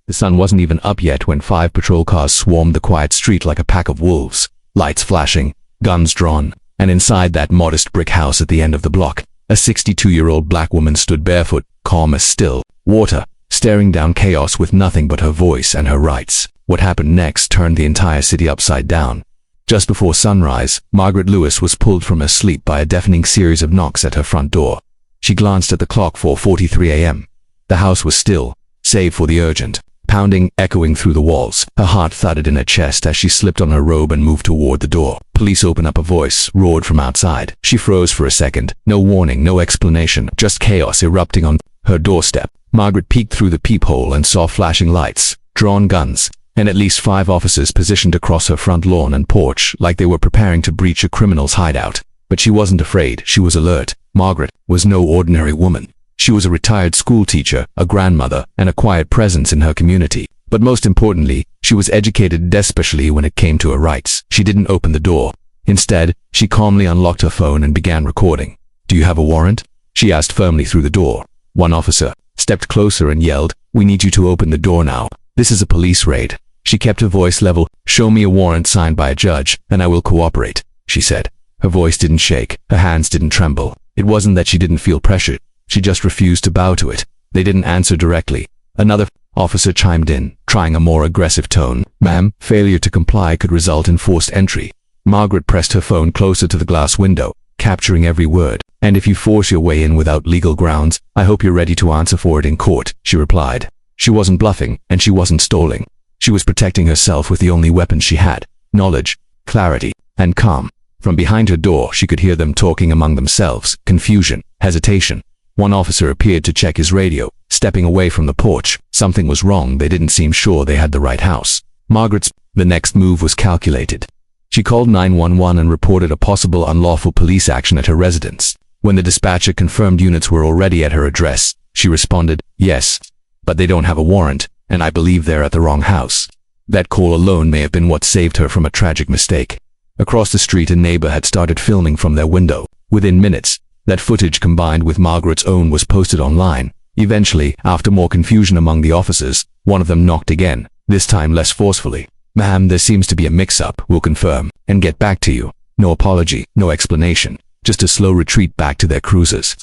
The sun wasn't even up yet when 5 patrol cars swarmed the quiet street like a pack of wolves, lights flashing, guns drawn, and inside that modest brick house at the end of the block, a 62-year-old black woman stood barefoot, calm as still water, staring down chaos with nothing but her voice and her rights. What happened next turned the entire city upside down. Just before sunrise, Margaret Lewis was pulled from her sleep by a deafening series of knocks at her front door. She glanced at the clock, 4:43 a.m. The house was still, save for the urgent pounding echoing through the walls. Her heart thudded in her chest as she slipped on her robe and moved toward the door. "Police, open up," a voice roared from outside. She froze for a second. No warning, no explanation, just chaos erupting on her doorstep. Margaret peeked through the peephole and saw flashing lights, drawn guns, and at least 5 officers positioned across her front lawn and porch like they were preparing to breach a criminal's hideout. But she wasn't afraid, she was alert. Margaret was no ordinary woman. She was a retired school teacher, a grandmother, and a quiet presence in her community. But most importantly, she was educated, especially when it came to her rights. She didn't open the door. Instead, she calmly unlocked her phone and began recording. "Do you have a warrant?" she asked firmly through the door. One officer stepped closer and yelled, "We need you to open the door now. This is a police raid." She kept her voice level. "Show me a warrant signed by a judge, and I will cooperate," she said. Her voice didn't shake, her hands didn't tremble. It wasn't that she didn't feel pressured. She just refused to bow to it. They didn't answer directly. Another officer chimed in, trying a more aggressive tone. "Ma'am, failure to comply could result in forced entry." Margaret pressed her phone closer to the glass window, capturing every word. "And if you force your way in without legal grounds, I hope you're ready to answer for it in court," she replied. She wasn't bluffing, and she wasn't stalling. She was protecting herself with the only weapons she had: knowledge, clarity, and calm. From behind her door, she could hear them talking among themselves, confusion, hesitation. One officer appeared to check his radio, stepping away from the porch. Something was wrong. They didn't seem sure they had the right house. The next move was calculated. She called 911 and reported a possible unlawful police action at her residence. When the dispatcher confirmed units were already at her address, she responded, "Yes, but they don't have a warrant, and I believe they're at the wrong house." That call alone may have been what saved her from a tragic mistake. Across the street, a neighbor had started filming from their window. Within minutes, that footage combined with Margaret's own was posted online. Eventually, after more confusion among the officers, one of them knocked again, this time less forcefully. "Ma'am, there seems to be a mix-up. We'll confirm and get back to you." No apology, no explanation, just a slow retreat back to their cruisers.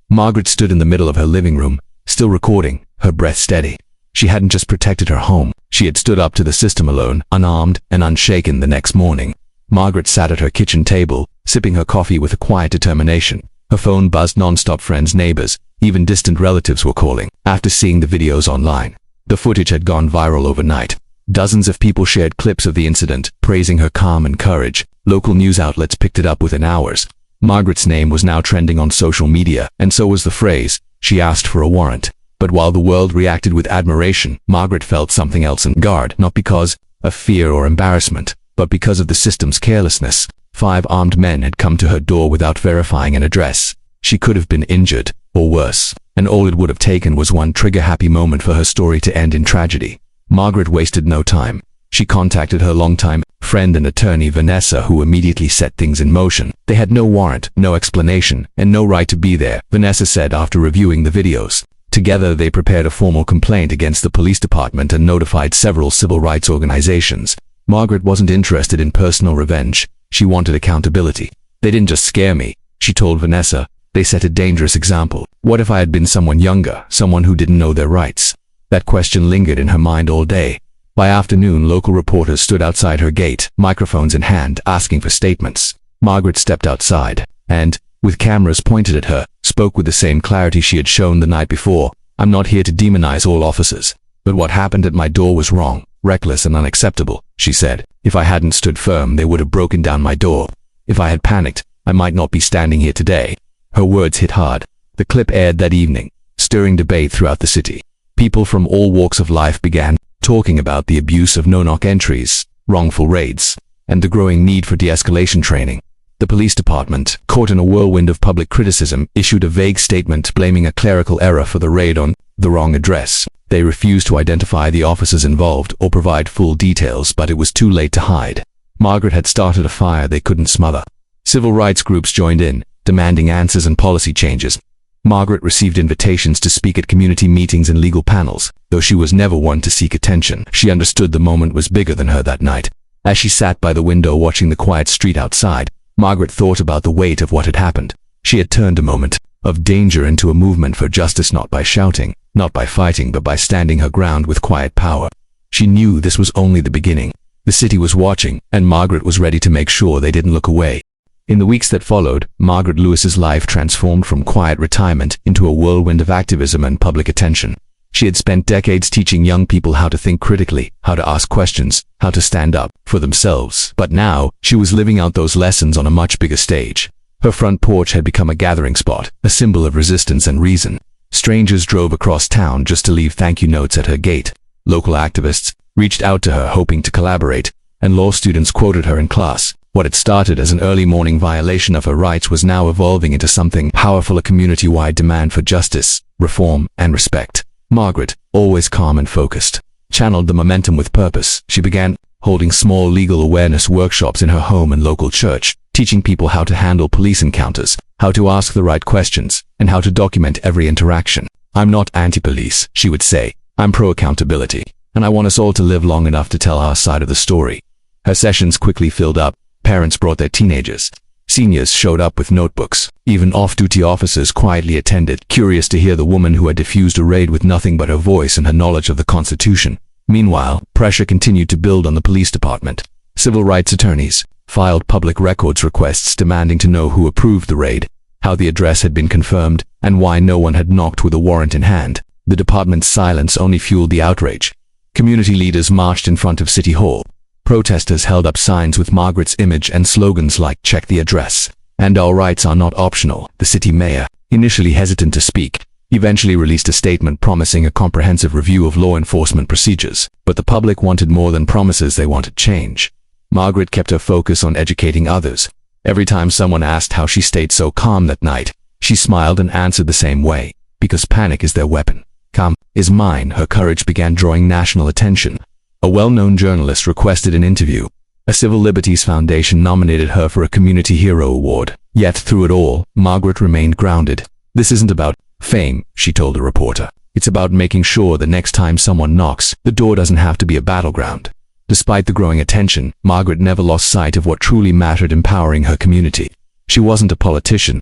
Margaret stood in the middle of her living room, still recording, her breath steady. She hadn't just protected her home, she had stood up to the system alone, unarmed and unshaken. The next morning, Margaret sat at her kitchen table, sipping her coffee with a quiet determination. Her phone buzzed non-stop. Friends, neighbors, even distant relatives were calling. After seeing the videos online, the footage had gone viral overnight. Dozens of people shared clips of the incident, praising her calm and courage. Local news outlets picked it up within hours. Margaret's name was now trending on social media, and so was the phrase, "She asked for a warrant." But while the world reacted with admiration, Margaret felt something else on guard, not because of fear or embarrassment, but because of the system's carelessness. 5 armed men had come to her door without verifying an address. She could have been injured, or worse, and all it would have taken was one trigger-happy moment for her story to end in tragedy. Margaret wasted no time. She contacted her longtime friend and attorney Vanessa, who immediately set things in motion. They had no warrant, no explanation, and no right to be there, Vanessa said after reviewing the videos. Together they prepared a formal complaint against the police department and notified several civil rights organizations. Margaret wasn't interested in personal revenge. She wanted accountability. "They didn't just scare me," she told Vanessa. "They set a dangerous example. What if I had been someone younger, someone who didn't know their rights?" That question lingered in her mind all day. By afternoon, local reporters stood outside her gate, microphones in hand, asking for statements. Margaret stepped outside and, with cameras pointed at her, spoke with the same clarity she had shown the night before. "I'm not here to demonize all officers, but what happened at my door was wrong, reckless and unacceptable," she said. "If I hadn't stood firm, they would have broken down my door. If I had panicked, I might not be standing here today." Her words hit hard. The clip aired that evening, stirring debate throughout the city. People from all walks of life began talking about the abuse of no-knock entries, wrongful raids, and the growing need for de-escalation training. The police department, caught in a whirlwind of public criticism, issued a vague statement blaming a clerical error for the raid on the wrong address. They refused to identify the officers involved or provide full details, but it was too late to hide. Margaret had started a fire they couldn't smother. Civil rights groups joined in, demanding answers and policy changes. Margaret received invitations to speak at community meetings and legal panels. Though she was never one to seek attention, she understood the moment was bigger than her that night. As she sat by the window watching the quiet street outside, Margaret thought about the weight of what had happened. She had turned a moment of danger into a movement for justice, not by shouting, not by fighting, but by standing her ground with quiet power. She knew this was only the beginning. The city was watching, and Margaret was ready to make sure they didn't look away. In the weeks that followed, Margaret Lewis's life transformed from quiet retirement into a whirlwind of activism and public attention. She had spent decades teaching young people how to think critically, how to ask questions, how to stand up for themselves. But now, she was living out those lessons on a much bigger stage. Her front porch had become a gathering spot, a symbol of resistance and reason. Strangers drove across town just to leave thank you notes at her gate. Local activists reached out to her hoping to collaborate, and law students quoted her in class. What had started as an early morning violation of her rights was now evolving into something powerful, a community-wide demand for justice, reform, and respect. Margaret, always calm and focused, channeled the momentum with purpose. She began holding small legal awareness workshops in her home and local church, teaching people how to handle police encounters, how to ask the right questions, and how to document every interaction. "I'm not anti-police," she would say. "I'm pro-accountability, and I want us all to live long enough to tell our side of the story." Her sessions quickly filled up. Parents brought their teenagers. Seniors showed up with notebooks. Even off-duty officers quietly attended, curious to hear the woman who had diffused a raid with nothing but her voice and her knowledge of the Constitution. Meanwhile, pressure continued to build on the police department. Civil rights attorneys filed public records requests demanding to know who approved the raid, how the address had been confirmed, and why no one had knocked with a warrant in hand. The department's silence only fueled the outrage. Community leaders marched in front of City Hall. Protesters held up signs with Margaret's image and slogans like "Check the address" and "Our rights are not optional." The city mayor, initially hesitant to speak, eventually released a statement promising a comprehensive review of law enforcement procedures. But the public wanted more than promises, they wanted change. Margaret kept her focus on educating others. Every time someone asked how she stayed so calm that night, she smiled and answered the same way, because panic is their weapon. Calm is mine. Her courage began drawing national attention. A well-known journalist requested an interview. A Civil Liberties Foundation nominated her for a Community Hero Award. Yet through it all, Margaret remained grounded. "This isn't about fame," she told a reporter. "It's about making sure the next time someone knocks, the door doesn't have to be a battleground." Despite the growing attention, Margaret never lost sight of what truly mattered: empowering her community. She wasn't a politician,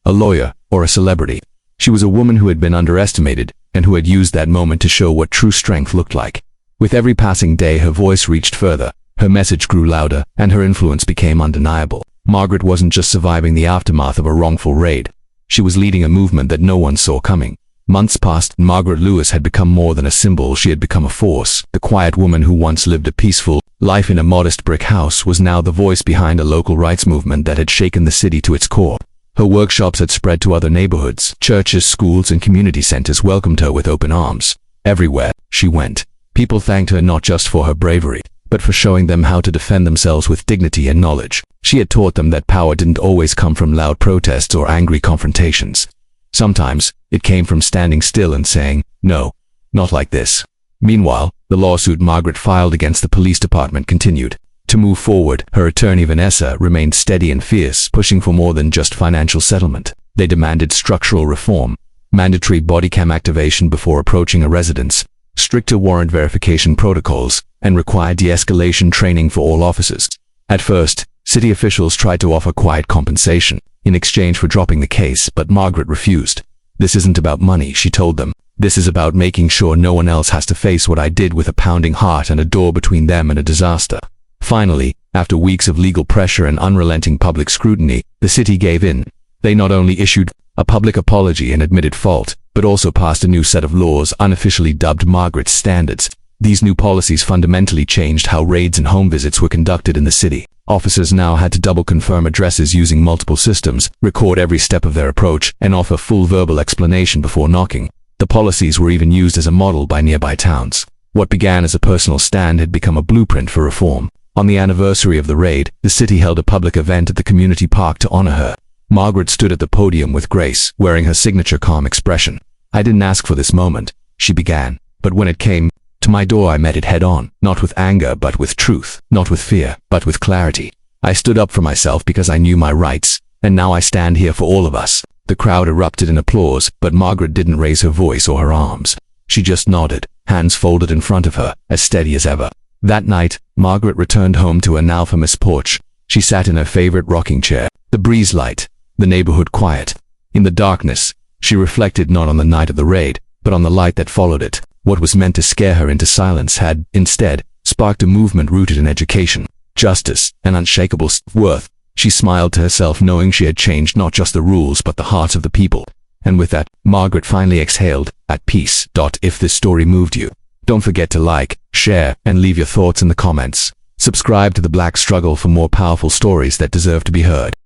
a lawyer, or a celebrity. She was a woman who had been underestimated, and who had used that moment to show what true strength looked like. With every passing day, her voice reached further, her message grew louder, and her influence became undeniable. Margaret wasn't just surviving the aftermath of a wrongful raid. She was leading a movement that no one saw coming. Months passed, and Margaret Lewis had become more than a symbol. She had become a force. The quiet woman who once lived a peaceful life in a modest brick house was now the voice behind a local rights movement that had shaken the city to its core. Her workshops had spread to other neighborhoods. Churches, schools, and community centers welcomed her with open arms. Everywhere she went, people thanked her not just for her bravery, but for showing them how to defend themselves with dignity and knowledge. She had taught them that power didn't always come from loud protests or angry confrontations. Sometimes, it came from standing still and saying, "No, not like this." Meanwhile, the lawsuit Margaret filed against the police department continued. To move forward, her attorney Vanessa remained steady and fierce, pushing for more than just financial settlement. They demanded structural reform, mandatory body cam activation before approaching a residence, stricter warrant verification protocols, and required de-escalation training for all officers. At first, city officials tried to offer quiet compensation in exchange for dropping the case, but Margaret refused. "This isn't about money," she told them. "This is about making sure no one else has to face what I did," with a pounding heart and a door between them and a disaster. Finally, after weeks of legal pressure and unrelenting public scrutiny, the city gave in. They not only issued a public apology and admitted fault, but also passed a new set of laws unofficially dubbed Margaret's Standards. These new policies fundamentally changed how raids and home visits were conducted in the city. Officers now had to double confirm addresses using multiple systems, record every step of their approach, and offer full verbal explanation before knocking. The policies were even used as a model by nearby towns. What began as a personal stand had become a blueprint for reform. On the anniversary of the raid, the city held a public event at the community park to honor her. Margaret stood at the podium with grace, wearing her signature calm expression. "I didn't ask for this moment," she began, "but when it came to my door, I met it head on, not with anger, but with truth, not with fear, but with clarity. I stood up for myself because I knew my rights, and now I stand here for all of us." The crowd erupted in applause, but Margaret didn't raise her voice or her arms. She just nodded, hands folded in front of her, as steady as ever. That night, Margaret returned home to her now famous porch. She sat in her favorite rocking chair, the breeze light, the neighborhood quiet. In the darkness, she reflected not on the night of the raid, but on the light that followed it. What was meant to scare her into silence had, instead, sparked a movement rooted in education, justice, and unshakable worth. She smiled to herself, knowing she had changed not just the rules but the hearts of the people. And with that, Margaret finally exhaled, at peace. If this story moved you, don't forget to like, share, and leave your thoughts in the comments. Subscribe to The Black Struggle for more powerful stories that deserve to be heard.